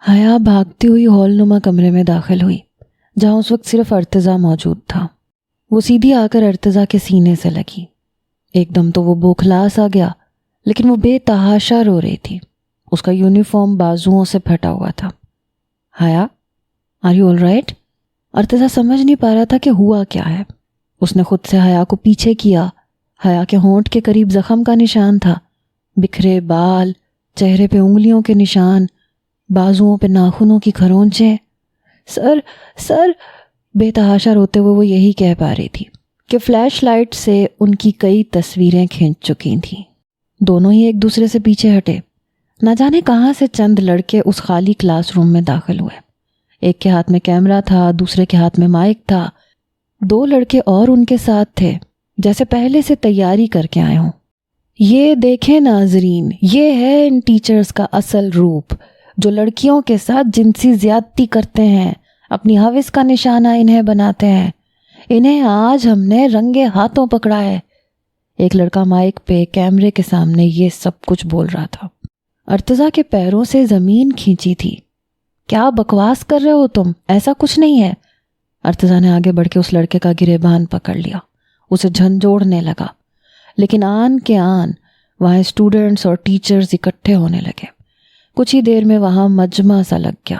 حیا بھاگتی ہوئی ہال نما کمرے میں داخل ہوئی جہاں اس وقت صرف ارتضیٰ موجود تھا۔ وہ سیدھی آ کر ارتضیٰ کے سینے سے لگی۔ ایک دم تو وہ بوکھلا سا گیا، لیکن وہ بے تحاشا رو رہی تھی۔ اس کا یونیفارم بازوؤں سے پھٹا ہوا تھا۔ Haya, are you all right? Irtaza سمجھ نہیں پا رہا تھا کہ ہوا کیا ہے۔ اس نے خود سے حیا کو پیچھے کیا۔ حیا کے ہونٹ کے قریب زخم کا نشان تھا، بکھرے بال، چہرے پہ انگلیوں کے نشان، بازوؤں پہ ناخنوں کی کھرونچیں۔ سر سر، بے تحاشا روتے ہوئے وہ یہی کہہ پا رہی تھی کہ فلیش لائٹ سے ان کی کئی تصویریں کھینچ چکی تھیں۔ دونوں ہی ایک دوسرے سے پیچھے ہٹے۔ نہ جانے کہاں سے چند لڑکے اس خالی کلاس روم میں داخل ہوئے۔ ایک کے ہاتھ میں کیمرہ تھا، دوسرے کے ہاتھ میں مائک تھا۔ 2 لڑکے اور ان کے ساتھ تھے، جیسے پہلے سے تیاری کر کے آئے ہوں۔ یہ دیکھیں ناظرین، یہ ہے ان ٹیچرز کا اصل روپ، جو لڑکیوں کے ساتھ جنسی زیادتی کرتے ہیں، اپنی ہوس کا نشانہ انہیں بناتے ہیں۔ انہیں آج ہم نے رنگے ہاتھوں پکڑا ہے۔ ایک لڑکا مائک پہ کیمرے کے سامنے یہ سب کچھ بول رہا تھا۔ ارتضیٰ کے پیروں سے زمین کھینچی تھی۔ کیا بکواس کر رہے ہو تم؟ ایسا کچھ نہیں ہے۔ ارتضیٰ نے آگے بڑھ کے اس لڑکے کا گریبان پکڑ لیا، اسے جھنجھوڑنے لگا، لیکن آن کے آن وہاں اسٹوڈنٹس اور ٹیچرز اکٹھے ہونے لگے۔ کچھ ہی دیر میں وہاں مجمع سا لگ گیا۔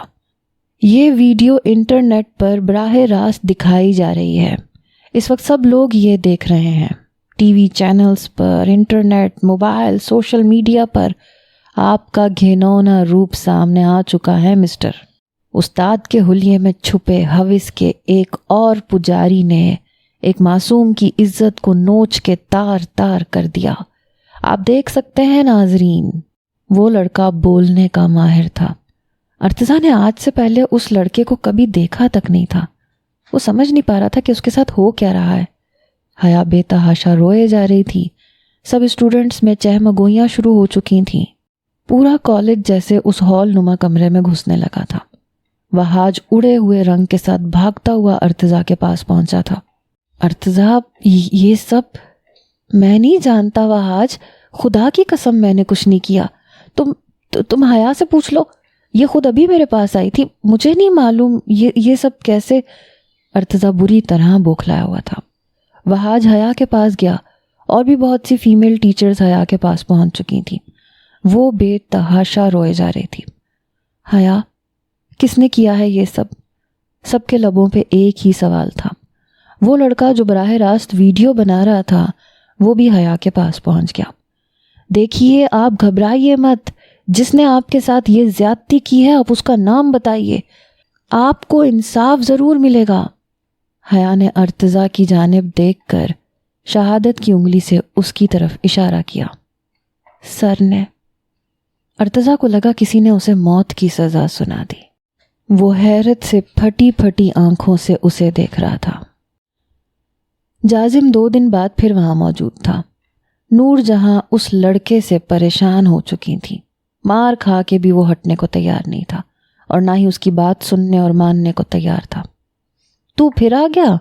یہ ویڈیو انٹرنیٹ پر براہ راست دکھائی جا رہی ہے۔ اس وقت سب لوگ یہ دیکھ رہے ہیں، ٹی وی چینلز پر، انٹرنیٹ، موبائل، سوشل میڈیا پر۔ آپ کا گھنونا روپ سامنے آ چکا ہے مسٹر۔ استاد کے حلیے میں چھپے ہوس کے ایک اور پجاری نے ایک معصوم کی عزت کو نوچ کے تار تار کر دیا۔ آپ دیکھ سکتے ہیں ناظرین، وہ لڑکا بولنے کا ماہر تھا۔ ارتضیٰ نے آج سے پہلے اس لڑکے کو کبھی دیکھا تک نہیں تھا۔ وہ سمجھ نہیں پا رہا تھا کہ اس کے ساتھ ہو کیا رہا ہے۔ حیا بے تحاشا روئے جا رہی تھی۔ سب اسٹوڈنٹس میں چہمگوئیاں شروع ہو چکی تھیں۔ پورا کالج جیسے اس ہال نما کمرے میں گھسنے لگا تھا۔ وہاج اڑے ہوئے رنگ کے ساتھ بھاگتا ہوا ارتضیٰ کے پاس پہنچا تھا۔ ارتضیٰ، یہ سب میں نہیں جانتا وہاج، خدا کی قسم میں نے کچھ نہیں کیا۔ تم حیا سے پوچھ لو، یہ خود ابھی میرے پاس آئی تھی، مجھے نہیں معلوم یہ سب کیسے۔ ارتضیٰ بری طرح بوکھلایا ہوا تھا۔ وہاج حیا کے پاس گیا، اور بھی بہت سی فیمیل ٹیچرز حیا کے پاس پہنچ چکی تھیں۔ وہ بے تحاشا روئے جا رہی تھی۔ حیا، کس نے کیا ہے یہ سب؟ سب کے لبوں پہ ایک ہی سوال تھا۔ وہ لڑکا جو براہ راست ویڈیو بنا رہا تھا، وہ بھی حیا کے پاس پہنچ گیا۔ دیکھیے، آپ گھبرائیے مت، جس نے آپ کے ساتھ یہ زیادتی کی ہے، آپ اس کا نام بتائیے، آپ کو انصاف ضرور ملے گا۔ حیا نے ارتضیٰ کی جانب دیکھ کر شہادت کی انگلی سے اس کی طرف اشارہ کیا۔ سر نے۔ ارتضیٰ کو لگا کسی نے اسے موت کی سزا سنا دی۔ وہ حیرت سے پھٹی پھٹی آنکھوں سے اسے دیکھ رہا تھا۔ جازم 2 دن بعد پھر وہاں موجود تھا۔ نور جہاں اس لڑکے سے پریشان ہو چکی تھی، مار کھا کے بھی وہ ہٹنے کو تیار نہیں تھا، اور نہ ہی اس کی بات سننے اور ماننے کو تیار تھا۔ تو پھر آ گیا؟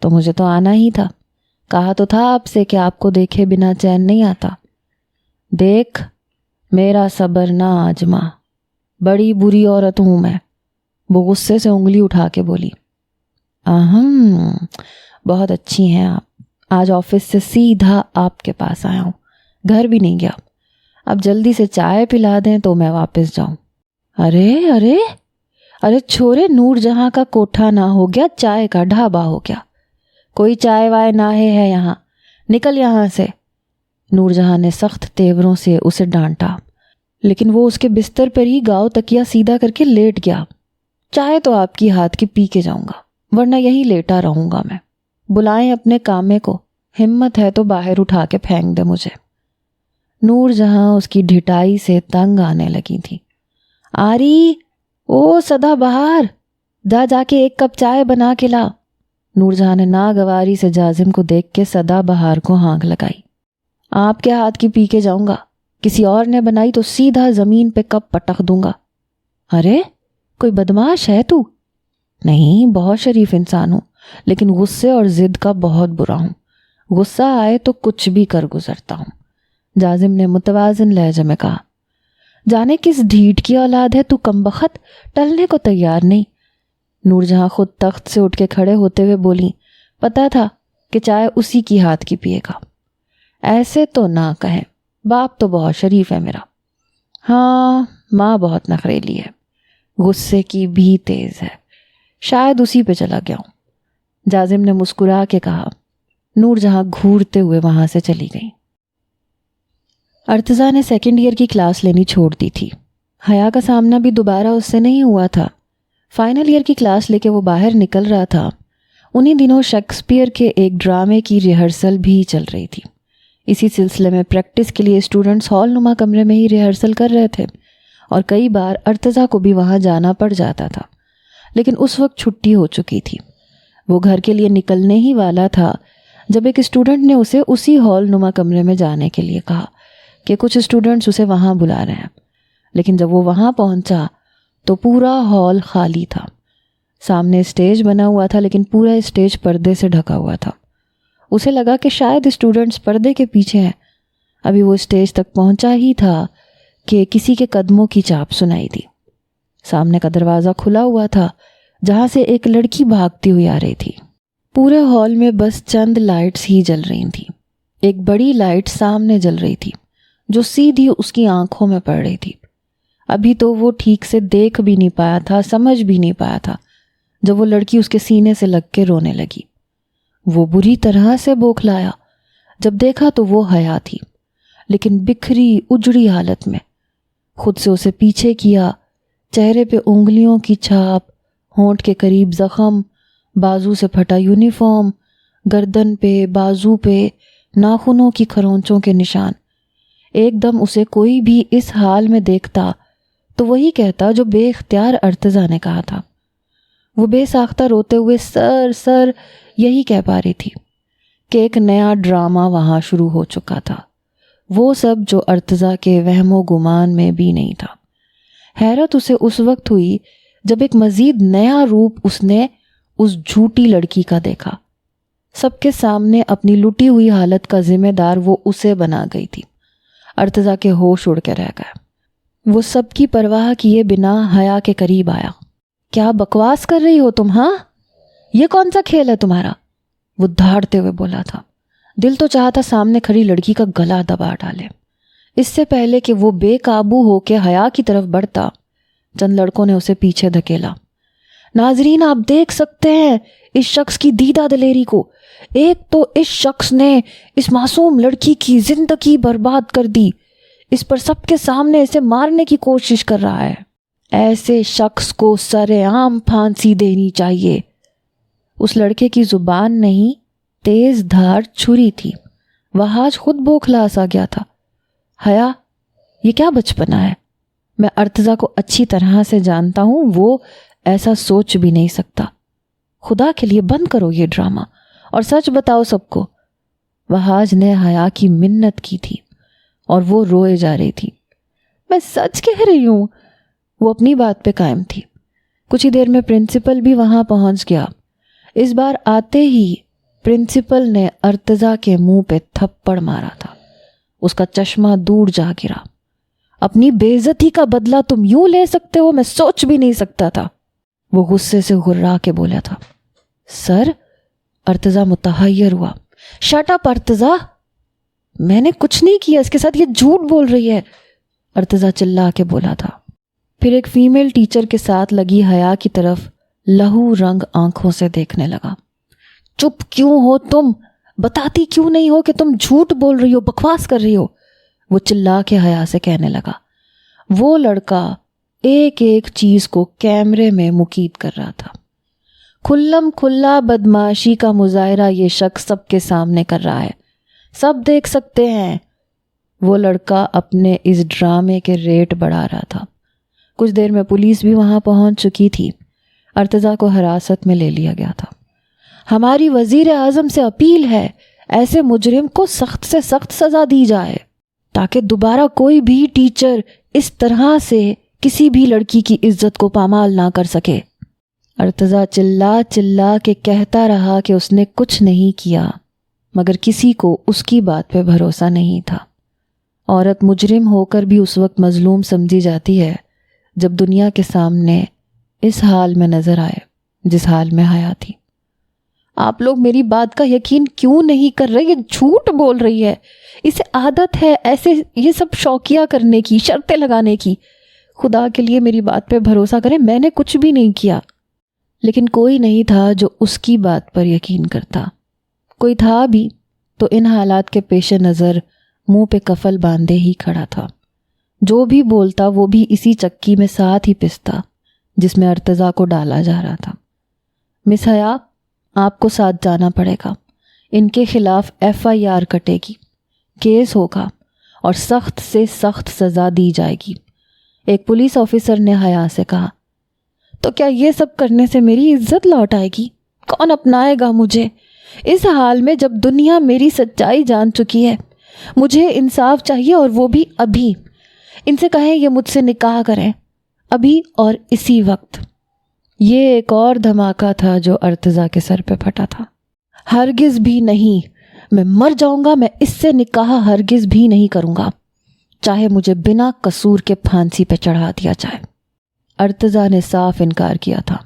تو مجھے تو آنا ہی تھا، کہا تو تھا آپ سے کہ آپ کو دیکھے بنا چین نہیں آتا۔ دیکھ، میرا صبر نہ آجما، بڑی بری عورت ہوں میں۔ وہ غصے سے انگلی اٹھا کے بولی۔ بہت اچھی ہیں آپ۔ آج آفس سے سیدھا آپ کے پاس آیا ہوں، گھر بھی نہیں گیا۔ اب جلدی سے چائے پلا دیں تو میں واپس جاؤں۔ ارے چھوڑے، نور جہاں کا کوٹھا نہ ہو گیا، چائے کا ڈھابا ہو گیا۔ کوئی چائے وائے نہ ہے یہاں، نکل یہاں سے۔ نور جہاں نے سخت تیوروں سے اسے ڈانٹا، لیکن وہ اس کے بستر پر ہی گاؤ تکیا سیدھا کر کے لیٹ گیا۔ چائے تو آپ کی ہاتھ کی پی کے جاؤں گا، ورنہ یہی لیٹا رہوں گا میں۔ بلائیں اپنے کامے کو، ہمت ہے تو باہر اٹھا کے پھینک دے مجھے۔ نور جہاں اس کی ڈھٹائی سے تنگ آنے لگی تھی۔ آری، او سدا بہار، جا کے 1 کپ چائے بنا کے لا۔ نور جہاں نے ناگواری سے جازم کو دیکھ کے سدا بہار کو ہانک لگائی۔ آپ کے ہاتھ کی پی کے جاؤں گا، کسی اور نے بنائی تو سیدھا زمین پہ کپ پٹک دوں گا۔ ارے کوئی بدماش ہے تو؟ نہیں، بہت شریف انسان ہوں، لیکن غصے اور ضد کا بہت برا ہوں۔ غصہ آئے تو کچھ بھی کر گزرتا ہوں۔ جازم نے متوازن لہجے میں کہا۔ جانے کس ڈھیٹ کی اولاد ہے تو، کمبخت، ٹلنے کو تیار نہیں۔ نور جہاں خود تخت سے اٹھ کے کھڑے ہوتے ہوئے بولیں، پتا تھا کہ چائے اسی کی ہاتھ کی پیے گا۔ ایسے تو نہ کہیں، باپ تو بہت شریف ہے میرا۔ ہاں، ماں بہت نخریلی ہے، غصے کی بھی تیز ہے، شاید اسی پہ چلا گیا ہوں، جازم نے مسکرا کے کہا۔ نور جہاں گھورتے ہوئے وہاں سے چلی گئی۔ ارتضیٰ نے سیکنڈ ایئر کی کلاس لینی چھوڑ دی تھی۔ حیا کا سامنا بھی دوبارہ اس سے نہیں ہوا تھا۔ فائنل ایئر کی کلاس لے کے وہ باہر نکل رہا تھا۔ انہی دنوں شیکسپیئر کے ایک ڈرامے کی ریہرسل بھی چل رہی تھی۔ اسی سلسلے میں پریکٹس کے لیے اسٹوڈنٹس ہال نما کمرے میں ہی ریہرسل کر رہے تھے، اور کئی بار ارتضیٰ کو بھی وہاں جانا پڑ جاتا تھا، لیکن اس وقت چھٹی ہو چکی تھی۔ وہ گھر کے لیے نکلنے ہی والا تھا جب ایک اسٹوڈنٹ نے اسے اسی ہال نما کمرے میں جانے کے لیے کہا کہ کچھ اسٹوڈنٹس اسے وہاں بلا رہے ہیں۔ لیکن جب وہ وہاں پہنچا تو پورا ہال خالی تھا۔ سامنے اسٹیج بنا ہوا تھا، لیکن پورا اسٹیج پردے سے ڈھکا ہوا تھا۔ اسے لگا کہ شاید اسٹوڈنٹس پردے کے پیچھے ہیں۔ ابھی وہ اسٹیج تک پہنچا ہی تھا کہ کسی کے قدموں کی چاپ سنائی دی۔ سامنے کا دروازہ کھلا ہوا تھا جہاں سے ایک لڑکی بھاگتی ہوئی آ رہی تھی۔ پورے ہال میں بس چند لائٹس ہی جل رہی تھیں۔ ایک بڑی لائٹ سامنے جل رہی تھی جو سیدھی اس کی آنکھوں میں پڑ رہی تھی۔ ابھی تو وہ ٹھیک سے دیکھ بھی نہیں پایا تھا، سمجھ بھی نہیں پایا تھا، جب وہ لڑکی اس کے سینے سے لگ کے رونے لگی۔ وہ بری طرح سے بوکھلایا۔ جب دیکھا تو وہ حیا تھی، لیکن بکھری اجڑی حالت میں۔ خود سے اسے پیچھے کیا، چہرے پہ انگلیوں کی چھاپ، ہونٹ کے قریب زخم، بازو سے پھٹا یونیفارم، گردن پہ، بازو پہ ناخنوں کی کھرونچوں کے نشان۔ ایک دم اسے کوئی بھی اس حال میں دیکھتا تو وہی کہتا جو بے اختیار ارتضیٰ نے کہا تھا۔ وہ بے ساختہ روتے ہوئے سر سر یہی کہہ پا رہی تھی کہ ایک نیا ڈرامہ وہاں شروع ہو چکا تھا، وہ سب جو ارتضیٰ کے وہم و گمان میں بھی نہیں تھا۔ حیرت اسے اس وقت ہوئی جب ایک مزید نیا روپ اس نے اس جھوٹی لڑکی کا دیکھا۔ سب کے سامنے اپنی لٹی ہوئی حالت کا ذمہ دار وہ اسے بنا گئی تھی۔ ارتضیٰ کے ہوش اڑ کے رہ گئے۔ وہ سب کی پرواہ کیے بنا حیا کے قریب آیا۔ کیا بکواس کر رہی ہو تم؟ ہاں، یہ کون سا کھیل ہے تمہارا؟ وہ دھاڑتے ہوئے بولا تھا۔ دل تو چاہتا سامنے کھڑی لڑکی کا گلا دبا ڈالے۔ اس سے پہلے کہ وہ بے قابو ہو کے حیا کی طرف بڑھتا، چند لڑکوں نے اسے پیچھے دھکیلا۔ ناظرین، آپ دیکھ سکتے ہیں اس شخص کی دیدہ دلیری کو۔ ایک تو اس شخص نے اس معصوم لڑکی کی زندگی برباد کر دی، اس پر سب کے سامنے اسے مارنے کی کوشش کر رہا ہے۔ ایسے شخص کو سرِ عام پھانسی دینی چاہیے۔ اس لڑکے کی زبان نہیں، تیز دھار چھری تھی۔ وہاج خود بوکھلا سا گیا تھا۔ حیا، یہ کیا بچپنا ہے؟ میں ارتضیٰ کو اچھی طرح سے جانتا ہوں، وہ ایسا سوچ بھی نہیں سکتا۔ خدا کے لیے بند کرو یہ ڈرامہ اور سچ بتاؤ سب کو۔ وہاج نے حیا کی منت کی تھی اور وہ روئے جا رہی تھی۔ میں سچ کہہ رہی ہوں۔ وہ اپنی بات پہ قائم تھی۔ کچھ ہی دیر میں پرنسپل بھی وہاں پہنچ گیا۔ اس بار آتے ہی پرنسپل نے ارتضیٰ کے منہ پہ تھپڑ مارا تھا۔ اس کا چشمہ دور جا گرا۔ اپنی بے عزتی کا بدلہ تم یوں لے سکتے ہو؟ میں سوچ بھی نہیں سکتا تھا۔ وہ غصے سے غرا کے بولا تھا۔ سر، ارتضیٰ متحیر ہوا۔ شٹ اپ ارتضیٰ، میں نے کچھ نہیں کیا، اس کے ساتھ یہ جھوٹ بول رہی ہے، ارتضیٰ چلا کے بولا تھا۔ پھر ایک فیمیل ٹیچر کے ساتھ لگی حیا کی طرف لہو رنگ آنکھوں سے دیکھنے لگا۔ چپ کیوں ہو تم؟ بتاتی کیوں نہیں ہو کہ تم جھوٹ بول رہی ہو، بکواس کر رہی ہو؟ وہ چلا کے حیا سے کہنے لگا۔ وہ لڑکا ایک ایک چیز کو کیمرے میں مقید کر رہا تھا۔ کھلم کھلا بدمعاشی کا مظاہرہ یہ شخص سب کے سامنے کر رہا ہے، سب دیکھ سکتے ہیں۔ وہ لڑکا اپنے اس ڈرامے کے ریٹ بڑھا رہا تھا۔ کچھ دیر میں پولیس بھی وہاں پہنچ چکی تھی۔ ارتضیٰ کو حراست میں لے لیا گیا تھا۔ ہماری وزیر اعظم سے اپیل ہے، ایسے مجرم کو سخت سے سخت سزا دی جائے تاکہ دوبارہ کوئی بھی ٹیچر اس طرح سے کسی بھی لڑکی کی عزت کو پامال نہ کر سکے۔ ارتضیٰ چلا چلا کے کہتا رہا کہ اس نے کچھ نہیں کیا، مگر کسی کو اس کی بات پہ بھروسہ نہیں تھا۔ عورت مجرم ہو کر بھی اس وقت مظلوم سمجھی جاتی ہے جب دنیا کے سامنے اس حال میں نظر آئے جس حال میں حیا تھی۔ آپ لوگ میری بات کا یقین کیوں نہیں کر رہے؟ یہ جھوٹ بول رہی ہے، اسے عادت ہے ایسے یہ سب شوقیہ کرنے کی، شرطیں لگانے کی۔ خدا کے لیے میری بات پہ بھروسہ کریں، میں نے کچھ بھی نہیں کیا۔ لیکن کوئی نہیں تھا جو اس کی بات پر یقین کرتا۔ کوئی تھا بھی تو ان حالات کے پیش نظر منہ پہ کفل باندھے ہی کھڑا تھا۔ جو بھی بولتا وہ بھی اسی چکی میں ساتھ ہی پستا جس میں ارتضیٰ کو ڈالا جا رہا تھا۔ مس حیا، آپ کو ساتھ جانا پڑے گا، ان کے خلاف FIR کٹے گی، کیس ہوگا اور سخت سے سخت سزا دی جائے گی، ایک پولیس آفیسر نے حیا سے کہا۔ تو کیا یہ سب کرنے سے میری عزت لوٹ آئے گی؟ کون اپنائے گا مجھے اس حال میں جب دنیا میری سچائی جان چکی ہے؟ مجھے انصاف چاہیے اور وہ بھی ابھی۔ ان سے کہیں یہ مجھ سے نکاح کریں، ابھی اور اسی وقت۔ یہ ایک اور دھماکہ تھا جو ارتضیٰ کے سر پہ پھٹا تھا۔ ہرگز بھی نہیں، میں مر جاؤں گا، میں اس سے نکاح ہرگز بھی نہیں کروں گا، چاہے مجھے بنا قصور کے پھانسی پہ چڑھا دیا جائے۔ ارتضیٰ نے صاف انکار کیا تھا۔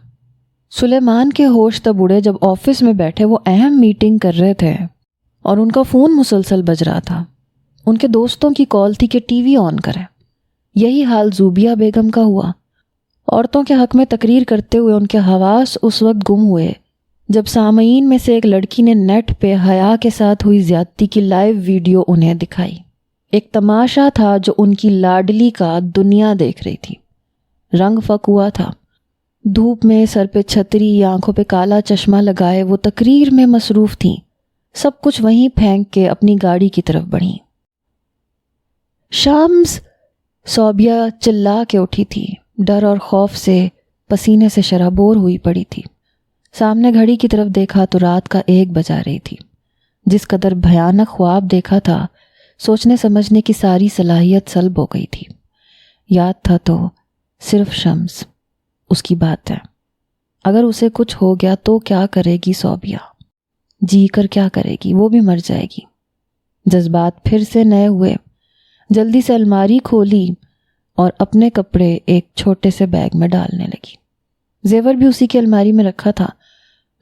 سلیمان کے ہوش تب اڑے جب آفس میں بیٹھے وہ اہم میٹنگ کر رہے تھے اور ان کا فون مسلسل بج رہا تھا۔ ان کے دوستوں کی کال تھی کہ ٹی وی آن کریں۔ یہی حال زوبیہ بیگم کا ہوا۔ عورتوں کے حق میں تقریر کرتے ہوئے ان کے حواس اس وقت گم ہوئے جب سامعین میں سے ایک لڑکی نے نیٹ پہ حیا کے ساتھ ہوئی زیادتی کی لائیو ویڈیو انہیں دکھائی۔ ایک تماشا تھا جو ان کی لاڈلی کا دنیا دیکھ رہی تھی۔ رنگ فک ہوا تھا، دھوپ میں سر پہ چھتری، آنکھوں پہ کالا چشمہ لگائے وہ تقریر میں مصروف تھیں۔ سب کچھ وہیں پھینک کے اپنی گاڑی کی طرف بڑھیں۔ شمس! صوبیہ چلا کے اٹھی تھی، ڈر اور خوف سے پسینے سے شرابور ہوئی پڑی تھی۔ سامنے گھڑی کی طرف دیکھا تو رات کا 1 بجا رہی تھی۔ جس قدر بھیانک خواب دیکھا تھا، سوچنے سمجھنے کی ساری صلاحیت سلب ہو گئی تھی۔ یاد تھا تو صرف شمس، اس کی بات ہے۔ اگر اسے کچھ ہو گیا تو کیا کرے گی صوبیہ؟ جی کر کیا کرے گی؟ وہ بھی مر جائے گی۔ جذبات پھر سے نئے ہوئے۔ جلدی سے الماری کھولی اور اپنے کپڑے ایک چھوٹے سے بیگ میں ڈالنے لگی۔ زیور بھی اسی کی الماری میں رکھا تھا۔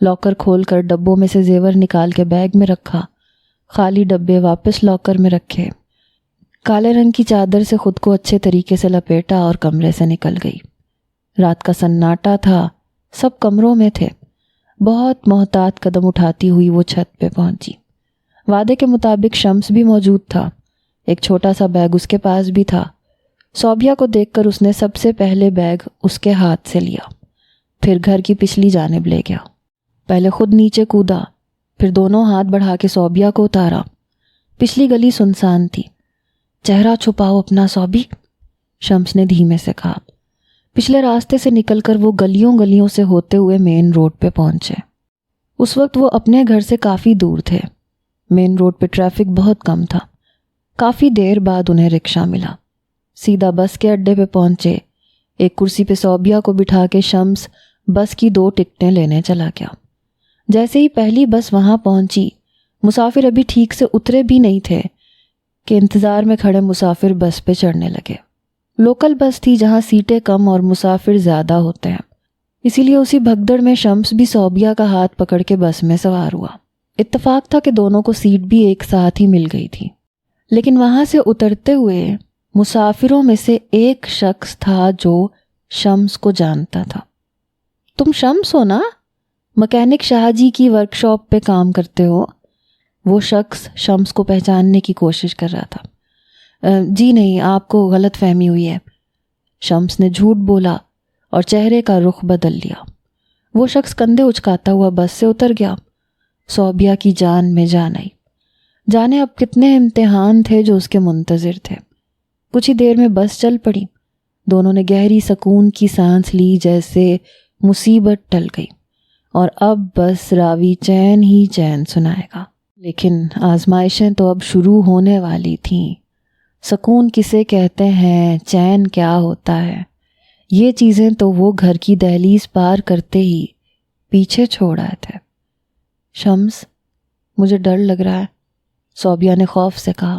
لاکر کھول کر ڈبوں میں سے زیور نکال کے بیگ میں رکھا، خالی ڈبے واپس لاکر میں رکھے، کالے رنگ کی چادر سے خود کو اچھے طریقے سے لپیٹا اور کمرے سے نکل گئی۔ رات کا سناٹا تھا، سب کمروں میں تھے۔ بہت محتاط قدم اٹھاتی ہوئی وہ چھت پہ پہنچی۔ وعدے کے مطابق شمس بھی موجود تھا۔ ایک چھوٹا سا بیگ اس کے پاس بھی تھا۔ صوبیہ کو دیکھ کر اس نے سب سے پہلے بیگ اس کے ہاتھ سے لیا، پھر گھر کی پچھلی جانب لے گیا۔ پہلے خود نیچے کودا، پھر دونوں ہاتھ بڑھا کے صوبیہ کو اتارا۔ پچھلی گلی سنسان تھی۔ چہرہ چھپاؤ اپنا صوبی، شمس نے دھیمے سے کہا۔ پچھلے راستے سے نکل کر وہ گلیوں گلیوں سے ہوتے ہوئے مین روڈ پہ پہنچے۔ اس وقت وہ اپنے گھر سے کافی دور تھے۔ مین روڈ پہ ٹریفک بہت کم تھا۔ کافی دیر بعد انہیں رکشہ ملا۔ سیدھا بس کے اڈے پہ پہنچے۔ ایک کرسی پہ صوبیہ کو بٹھا کے شمس بس کی 2 ٹکٹیں لینے چلا گیا۔ جیسے ہی پہلی بس وہاں پہنچی، مسافر ابھی ٹھیک سے اترے بھی نہیں تھے کہ انتظار میں کھڑے مسافر بس پہ چڑھنے لگے۔ لوکل بس تھی جہاں سیٹیں کم اور مسافر زیادہ ہوتے ہیں، اسی لیے اسی بھگدڑ میں شمس بھی صوبیہ کا ہاتھ پکڑ کے بس میں سوار ہوا۔ اتفاق تھا کہ دونوں کو سیٹ بھی ایک ساتھ ہی مل گئی تھی۔ لیکن وہاں سے اترتے ہوئے مسافروں میں سے ایک شخص تھا جو شمس کو جانتا تھا۔ تم شمس ہو نا؟ مکینک شاہ جی کی ورکشاپ پہ کام کرتے ہو؟ وہ شخص شمس کو پہچاننے کی کوشش کر رہا تھا۔ جی نہیں، آپ کو غلط فہمی ہوئی ہے۔ شمس نے جھوٹ بولا اور چہرے کا رخ بدل لیا۔ وہ شخص کندھے اچکاتا ہوا بس سے اتر گیا۔ صوبیہ کی جان میں جان آئی۔ جانے اب کتنے امتحان تھے جو اس کے منتظر تھے۔ کچھ ہی دیر میں بس چل پڑی۔ دونوں نے گہری سکون کی سانس لی، جیسے مصیبت ٹل گئی اور اب بس راوی چین ہی چین سنائے گا۔ لیکن آزمائشیں تو اب شروع ہونے والی تھیں۔ سکون کسے کہتے ہیں، چین کیا ہوتا ہے، یہ چیزیں تو وہ گھر کی دہلیز پار کرتے ہی پیچھے چھوڑ آئے تھے۔ شمس، مجھے ڈر لگ رہا ہے، صوبیہ نے خوف سے کہا۔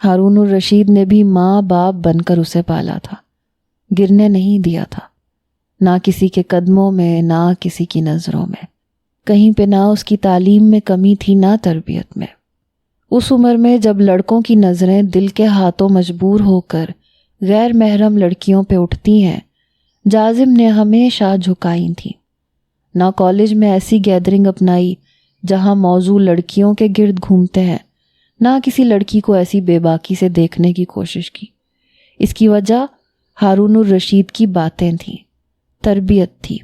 ہارون الرشید نے بھی ماں باپ بن کر اسے پالا تھا، گرنے نہیں دیا تھا، نہ کسی کے قدموں میں نہ کسی کی نظروں میں، کہیں پہ نہ اس کی تعلیم میں کمی تھی نہ تربیت میں۔ اس عمر میں جب لڑکوں کی نظریں دل کے ہاتھوں مجبور ہو کر غیر محرم لڑکیوں پہ اٹھتی ہیں، جازم نے ہمیشہ جھکائی تھیں۔ نہ کالج میں ایسی گیدرنگ اپنائی جہاں موضوع لڑکیوں کے گرد گھومتے ہیں، نہ کسی لڑکی کو ایسی بے باکی سے دیکھنے کی کوشش کی۔ اس کی وجہ ہارون الرشید کی باتیں تھیں، تربیت تھی۔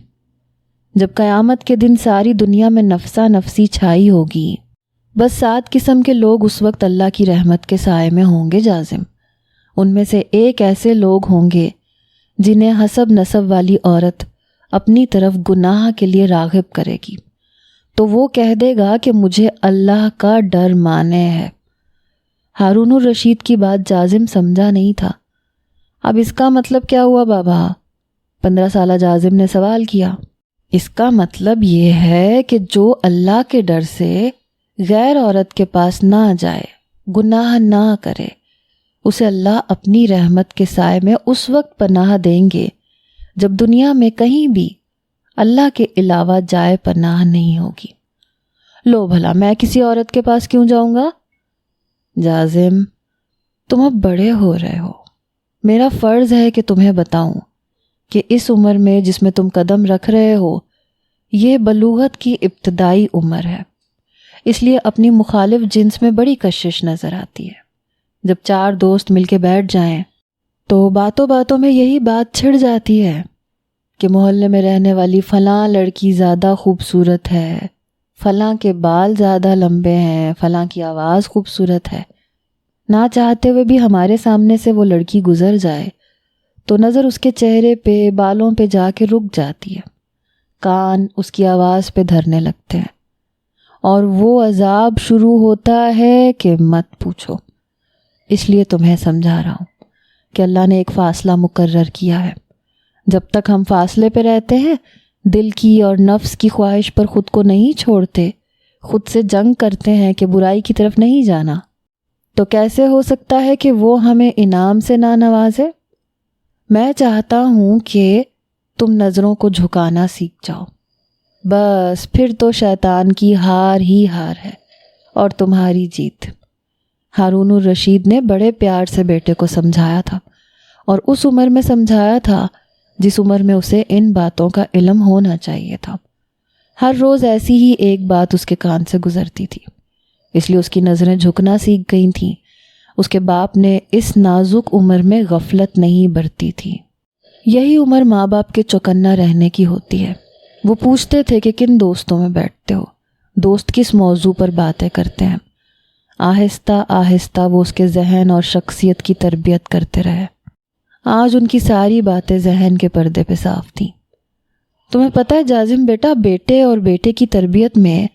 جب قیامت کے دن ساری دنیا میں نفسا نفسی چھائی ہوگی، بس 7 قسم کے لوگ اس وقت اللہ کی رحمت کے سائے میں ہوں گے جازم۔ ان میں سے ایک ایسے لوگ ہوں گے جنہیں حسب نسب والی عورت اپنی طرف گناہ کے لیے راغب کرے گی، تو وہ کہہ دے گا کہ مجھے اللہ کا ڈر مانے ہے۔ ہارون الرشید کی بات جازم سمجھا نہیں تھا۔ اب اس کا مطلب کیا ہوا بابا؟ 15 سالہ جازم نے سوال کیا۔ اس کا مطلب یہ ہے کہ جو اللہ کے ڈر سے غیر عورت کے پاس نہ جائے، گناہ نہ کرے، اسے اللہ اپنی رحمت کے سائے میں اس وقت پناہ دیں گے جب دنیا میں کہیں بھی اللہ کے علاوہ جائے پناہ نہیں ہوگی۔ لو بھلا میں کسی عورت کے پاس کیوں جاؤں گا؟ جازم، تم اب بڑے ہو رہے ہو، میرا فرض ہے کہ تمہیں بتاؤں کہ اس عمر میں جس میں تم قدم رکھ رہے ہو، یہ بلوغت کی ابتدائی عمر ہے، اس لیے اپنی مخالف جنس میں بڑی کشش نظر آتی ہے۔ جب 4 دوست مل کے بیٹھ جائیں تو باتوں باتوں میں یہی بات چھڑ جاتی ہے کہ محلے میں رہنے والی فلاں لڑکی زیادہ خوبصورت ہے، فلاں کے بال زیادہ لمبے ہیں، فلاں کی آواز خوبصورت ہے۔ نہ چاہتے ہوئے بھی ہمارے سامنے سے وہ لڑکی گزر جائے تو نظر اس کے چہرے پہ، بالوں پہ جا کے رک جاتی ہے، کان اس کی آواز پہ دھرنے لگتے ہیں، اور وہ عذاب شروع ہوتا ہے کہ مت پوچھو۔ اس لیے تمہیں سمجھا رہا ہوں کہ اللہ نے ایک فاصلہ مقرر کیا ہے۔ جب تک ہم فاصلے پہ رہتے ہیں، دل کی اور نفس کی خواہش پر خود کو نہیں چھوڑتے، خود سے جنگ کرتے ہیں کہ برائی کی طرف نہیں جانا، تو کیسے ہو سکتا ہے کہ وہ ہمیں انعام سے نہ نوازے؟ میں چاہتا ہوں کہ تم نظروں کو جھکانا سیکھ جاؤ، بس پھر تو شیطان کی ہار ہی ہار ہے اور تمہاری جیت۔ ہارون الرشید نے بڑے پیار سے بیٹے کو سمجھایا تھا، اور اس عمر میں سمجھایا تھا جس عمر میں اسے ان باتوں کا علم ہونا چاہیے تھا۔ ہر روز ایسی ہی ایک بات اس کے کان سے گزرتی تھی، اس لیے اس کی نظریں جھکنا سیکھ گئی تھیں۔ اس کے باپ نے اس نازک عمر میں غفلت نہیں برتی تھی۔ یہی عمر ماں باپ کے چوکنا رہنے کی ہوتی ہے۔ وہ پوچھتے تھے کہ کن دوستوں میں بیٹھتے ہو، دوست کس موضوع پر باتیں کرتے ہیں۔ آہستہ آہستہ وہ اس کے ذہن اور شخصیت کی تربیت کرتے رہے۔ آج ان کی ساری باتیں ذہن کے پردے پہ صاف تھیں۔ تمہیں پتہ ہے جازم بیٹا، بیٹے اور بیٹے کی تربیت میں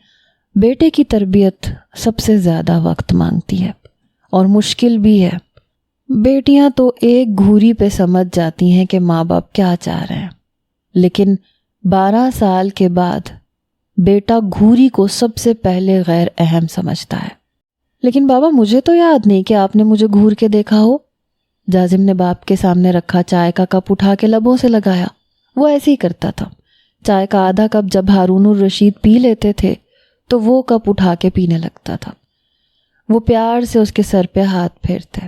بیٹے کی تربیت سب سے زیادہ وقت مانگتی ہے اور مشکل بھی ہے۔ بیٹیاں تو ایک گھوری پہ سمجھ جاتی ہیں کہ ماں باپ کیا چاہ رہے ہیں، لیکن 12 سال کے بعد بیٹا گھوری کو سب سے پہلے غیر اہم سمجھتا ہے۔ لیکن بابا مجھے تو یاد نہیں کہ آپ نے مجھے گھور کے دیکھا ہو۔ جازم نے باپ کے سامنے رکھا چائے کا کپ اٹھا کے لبوں سے لگایا۔ وہ ایسے ہی کرتا تھا۔ چائے کا آدھا کپ جب ہارون الرشید پی لیتے تھے تو وہ کپ اٹھا کے پینے لگتا تھا۔ وہ پیار سے اس کے سر پہ ہاتھ پھیرتے۔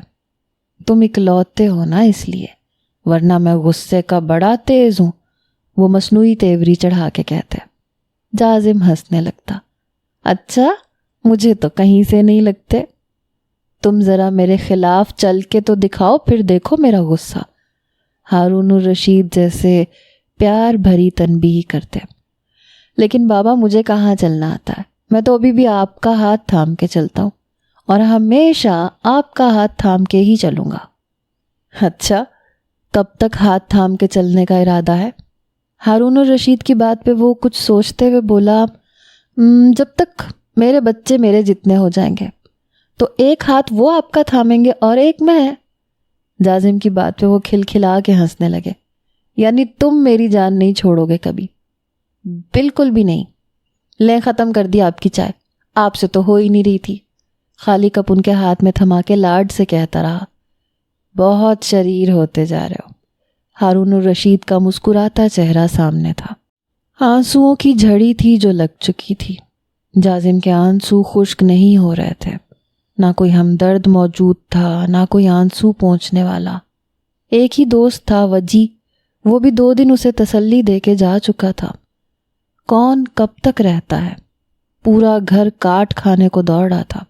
تم اکلوتے ہو نا اس لیے، ورنہ میں غصے کا بڑا تیز ہوں، وہ مصنوعی تیوری چڑھا کے کہتے۔ جازم ہنسنے لگتا۔ اچھا، مجھے تو کہیں سے نہیں لگتے۔ تم ذرا میرے خلاف چل کے تو دکھاؤ، پھر دیکھو میرا غصہ۔ ہارون الرشید جیسے پیار بھری تنبیہ کرتے۔ لیکن بابا مجھے کہاں چلنا آتا ہے، میں تو ابھی بھی آپ کا ہاتھ تھام کے چلتا ہوں، اور ہمیشہ آپ کا ہاتھ تھام کے ہی چلوں گا۔ اچھا، کب تک ہاتھ تھام کے چلنے کا ارادہ ہے؟ ہارون الرشید کی بات پہ وہ کچھ سوچتے ہوئے بولا، جب تک میرے بچے میرے جتنے ہو جائیں گے، تو ایک ہاتھ وہ آپ کا تھامیں گے اور ایک میں۔ جازم کی بات پہ وہ کھلکھلا کے ہنسنے لگے۔ یعنی تم میری جان نہیں چھوڑو گے کبھی؟ بالکل بھی نہیں۔ لیں ختم کر دی آپ کی چائے، آپ سے تو ہو ہی نہیں رہی تھی۔ خالی کپ ان کے ہاتھ میں تھما کے لاڈ سے کہتا رہا، بہت شریر ہوتے جا رہے ہو۔ ہارون الرشید کا مسکراتا چہرہ سامنے تھا، آنسوؤں کی جھڑی تھی جو لگ چکی تھی۔ جازم کے آنسو خشک نہیں ہو رہے تھے، نہ کوئی ہمدرد موجود تھا، نہ کوئی آنسو پہنچنے والا۔ ایک ہی دوست تھا وجی، وہ بھی 2 دن اسے تسلی دے کے جا چکا تھا۔ کون کب تک رہتا ہے؟ پورا گھر کاٹ کھانے کو دوڑا تھا،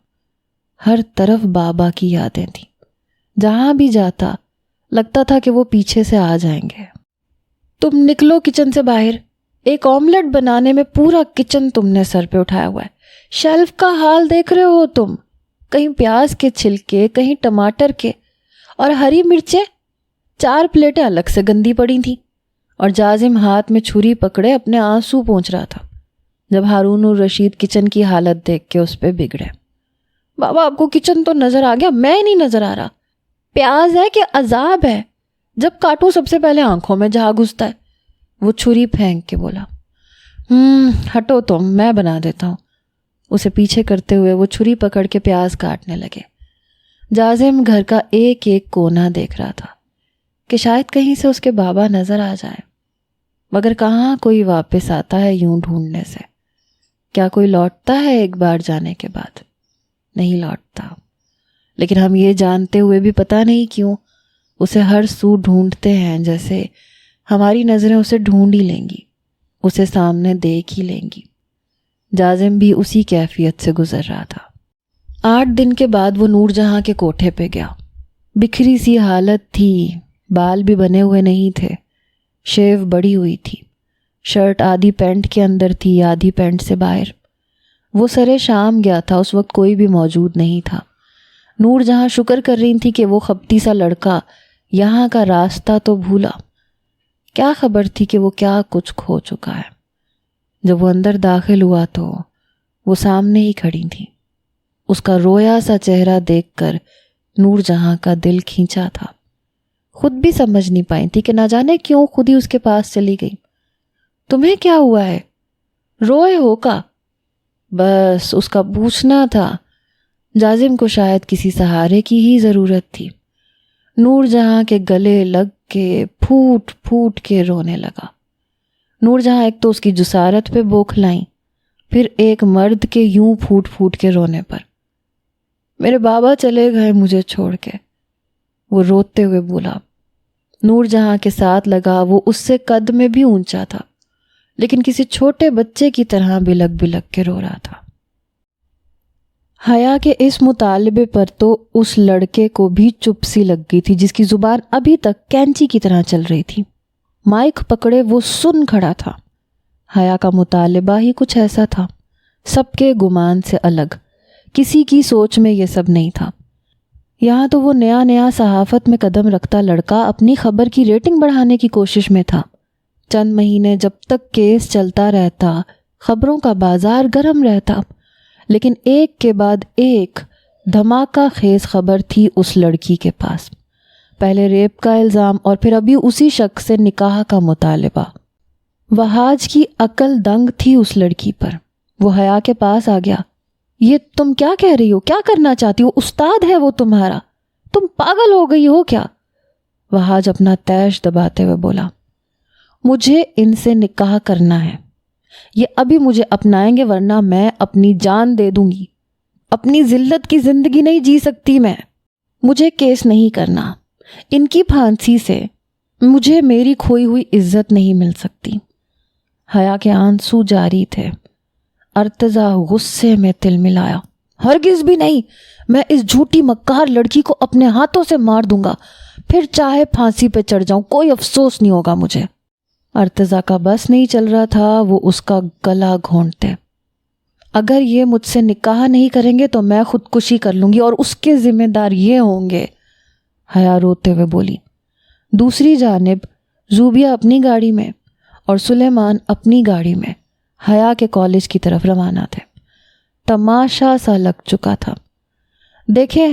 ہر طرف بابا کی یادیں تھیں۔ جہاں بھی جاتا لگتا تھا کہ وہ پیچھے سے آ جائیں گے۔ تم نکلو کچن سے باہر، ایک آملیٹ بنانے میں پورا کچن تم نے سر پہ اٹھایا ہوا ہے۔ شیلف کا حال دیکھ رہے ہو تم، کہیں پیاز کے چھلکے، کہیں ٹماٹر کے، اور ہری مرچیں 4 پلیٹیں الگ سے گندی پڑی تھیں۔ اور جازم ہاتھ میں چھری پکڑے اپنے آنسو پونچھ رہا تھا جب ہارون الرشید کچن کی حالت دیکھ کے اس پہ بگڑے۔ بابا آپ کو کچن تو نظر آ گیا، میں نہیں نظر آ رہا۔ پیاز ہے کہ عذاب ہے؟ جب کاٹو سب سے پہلے آنکھوں میں جا گھستا ہے۔ وہ چھری پھینک کے بولا، ہٹو تم، میں بنا دیتا ہوں۔ اسے پیچھے کرتے ہوئے وہ چھری پکڑ کے پیاز کاٹنے لگے۔ جازم گھر کا ایک ایک کونا دیکھ رہا تھا کہ شاید کہیں سے اس کے بابا نظر آ جائے، مگر کہاں کوئی واپس آتا ہے یوں ڈھونڈنے سے؟ کیا کوئی لوٹتا ہے ایک بار جانے کے بعد؟ نہیں لوٹتا۔ لیکن ہم یہ جانتے ہوئے بھی پتہ نہیں کیوں اسے ہر سو ڈھونڈتے ہیں، جیسے ہماری نظریں اسے ڈھونڈ ہی لیں گی، اسے سامنے دیکھ ہی لیں گی۔ جازم بھی اسی کیفیت سے گزر رہا تھا۔ 8 دن کے بعد وہ نور جہاں کے کوٹھے پہ گیا۔ بکھری سی حالت تھی، بال بھی بنے ہوئے نہیں تھے، شیو بڑی ہوئی تھی، شرٹ آدھی پینٹ کے اندر تھی، آدھی پینٹ سے باہر۔ وہ سرے شام گیا تھا، اس وقت کوئی بھی موجود نہیں تھا۔ نور جہاں شکر کر رہی تھی کہ وہ خپتی سا لڑکا یہاں کا راستہ تو بھولا، کیا خبر تھی کہ وہ کیا کچھ کھو چکا ہے۔ جب وہ اندر داخل ہوا تو وہ سامنے ہی کھڑی تھی۔ اس کا رویا سا چہرہ دیکھ کر نور جہاں کا دل کھینچا تھا۔ خود بھی سمجھ نہیں پائی تھی کہ نہ جانے کیوں خود ہی اس کے پاس چلی گئی۔ تمہیں کیا ہوا ہے؟ روئے ہو کا؟ بس اس کا پوچھنا تھا۔ جازم کو شاید کسی سہارے کی ہی ضرورت تھی۔ نور جہاں کے گلے لگ کے پھوٹ پھوٹ کے رونے لگا۔ نور جہاں ایک تو اس کی جسارت پہ بوکھلائیں، پھر ایک مرد کے یوں پھوٹ پھوٹ کے رونے پر۔ میرے بابا چلے گئے مجھے چھوڑ کے، وہ روتے ہوئے بولا۔ نور جہاں کے ساتھ لگا وہ اس سے قد میں بھی اونچا تھا، لیکن کسی چھوٹے بچے کی طرح بلک بلک کے رو رہا تھا۔ حیا کے اس مطالبے پر تو اس لڑکے کو بھی چپ سی لگ گئی تھی جس کی زبان ابھی تک کینچی کی طرح چل رہی تھی۔ مائک پکڑے وہ سن کھڑا تھا۔ حیا کا مطالبہ ہی کچھ ایسا تھا، سب کے گمان سے الگ، کسی کی سوچ میں یہ سب نہیں تھا۔ یہاں تو وہ نیا نیا صحافت میں قدم رکھتا لڑکا اپنی خبر کی ریٹنگ بڑھانے کی کوشش میں تھا۔ چند مہینے جب تک کیس چلتا رہتا، خبروں کا بازار گرم رہتا، لیکن ایک کے بعد ایک دھماکہ خیز خبر تھی اس لڑکی کے پاس۔ پہلے ریپ کا الزام اور پھر ابھی اسی شخص سے نکاح کا مطالبہ۔ وہاج کی عقل دنگ تھی اس لڑکی پر۔ وہ حیا کے پاس آ گیا۔ یہ تم کیا کہہ رہی ہو؟ کیا کرنا چاہتی ہو؟ استاد ہے وہ تمہارا، تم پاگل ہو گئی ہو کیا؟ وہاج اپنا تیش دباتے ہوئے بولا، مجھے ان سے نکاح کرنا ہے، یہ ابھی مجھے اپنائیں گے ورنہ میں اپنی جان دے دوں گی۔ اپنی ذلت کی زندگی نہیں جی سکتی میں، مجھے کیس نہیں کرنا، ان کی پھانسی سے مجھے میری کھوئی ہوئی عزت نہیں مل سکتی۔ حیا کے آنسو جاری تھے۔ ارتضیٰ غصے میں تلملایا، ہرگز بھی نہیں، میں اس جھوٹی مکار لڑکی کو اپنے ہاتھوں سے مار دوں گا، پھر چاہے پھانسی پہ چڑھ جاؤں، کوئی افسوس نہیں ہوگا مجھے۔ ارتضیٰ کا بس نہیں چل رہا تھا، وہ اس کا گلا گھونٹتے۔ اگر یہ مجھ سے نکاح نہیں کریں گے تو میں خودکشی کر لوں گی اور اس کے ذمہ دار یہ ہوں گے، حیا روتے ہوئے بولی۔ دوسری جانب زوبیہ اپنی گاڑی میں اور سلیمان اپنی گاڑی میں حیا کے کالج کی طرف روانہ تھے۔ تماشا سا لگ چکا تھا۔ دیکھیں،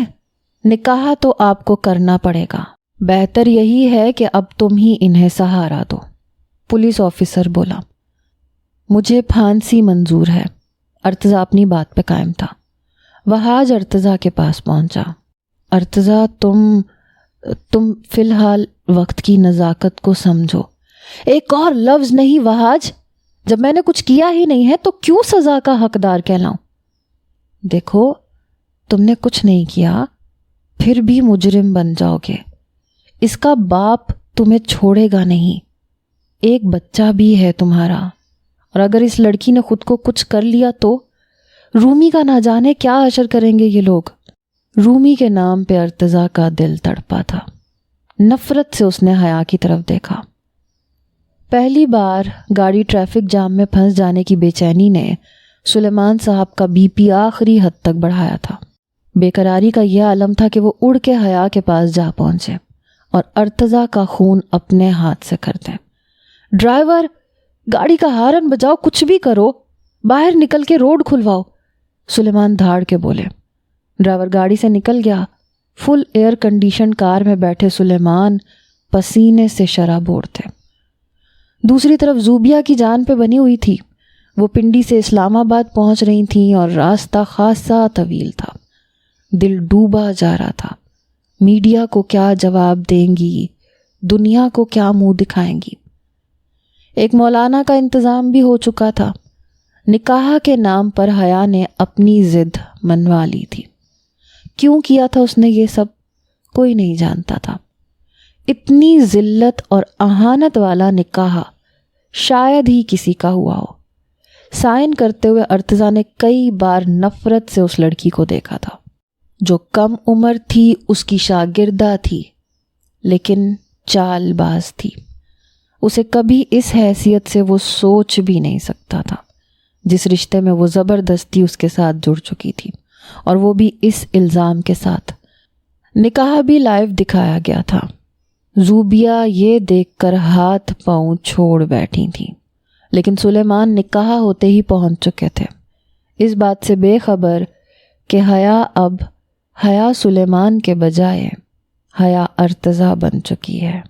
نکاح تو آپ کو کرنا پڑے گا، بہتر یہی ہے کہ اب تم ہی انہیں سہارا دو، پولیس آفیسر بولا۔ مجھے پھانسی منظور ہے، ارتضیٰ اپنی بات پہ قائم تھا۔ وہاج ارتضیٰ کے پاس پہنچا۔ ارتضیٰ تم فی الحال وقت کی نزاکت کو سمجھو۔ ایک اور لفظ نہیں وہاج، جب میں نے کچھ کیا ہی نہیں ہے تو کیوں سزا کا حقدار کہلاؤں؟ دیکھو تم نے کچھ نہیں کیا پھر بھی مجرم بن جاؤ گے۔ اس کا باپ تمہیں چھوڑے گا نہیں، ایک بچہ بھی ہے تمہارا، اور اگر اس لڑکی نے خود کو کچھ کر لیا تو رومی کا نہ جانے کیا حشر کریں گے یہ لوگ۔ رومی کے نام پہ ارتضیٰ کا دل تڑپا تھا، نفرت سے اس نے حیا کی طرف دیکھا۔ پہلی بار گاڑی ٹریفک جام میں پھنس جانے کی بے چینی نے سلیمان صاحب کا بی پی آخری حد تک بڑھایا تھا۔ بے قراری کا یہ عالم تھا کہ وہ اڑ کے حیا کے پاس جا پہنچے اور ارتضیٰ کا خون اپنے ہاتھ سے کر دیں۔ ڈرائیور، گاڑی کا ہارن بجاؤ، کچھ بھی کرو، باہر نکل کے روڈ کھلواؤ، سلیمان دھاڑ کے بولے۔ ڈرائیور گاڑی سے نکل گیا۔ فل ایئر کنڈیشن کار میں بیٹھے سلیمان پسینے سے شرابور تھے۔ دوسری طرف زوبیہ کی جان پہ بنی ہوئی تھی۔ وہ پنڈی سے اسلام آباد پہنچ رہی تھیں اور راستہ خاصا طویل تھا۔ دل ڈوبا جا رہا تھا۔ میڈیا کو کیا جواب دیں گی، دنیا کو کیا منہ دکھائیں گی۔ ایک مولانا کا انتظام بھی ہو چکا تھا۔ نکاح کے نام پر حیا نے اپنی ضد منوا لی تھی۔ کیوں کیا تھا اس نے یہ سب، کوئی نہیں جانتا تھا۔ اتنی ذلت اور اہانت والا نکاح شاید ہی کسی کا ہوا ہو۔ سائن کرتے ہوئے ارتضیٰ نے کئی بار نفرت سے اس لڑکی کو دیکھا تھا جو کم عمر تھی، اس کی شاگردہ تھی، لیکن چال باز تھی۔ اسے کبھی اس حیثیت سے وہ سوچ بھی نہیں سکتا تھا جس رشتے میں وہ زبردستی اس کے ساتھ جڑ چکی تھی، اور وہ بھی اس الزام کے ساتھ۔ نکاح بھی لائیو دکھایا گیا تھا۔ زوبیہ یہ دیکھ کر ہاتھ پاؤں چھوڑ بیٹھی تھی، لیکن سلیمان نکاح ہوتے ہی پہنچ چکے تھے، اس بات سے بے خبر کہ حیا سلیمان کے بجائے حیا ارتضیٰ بن چکی ہے۔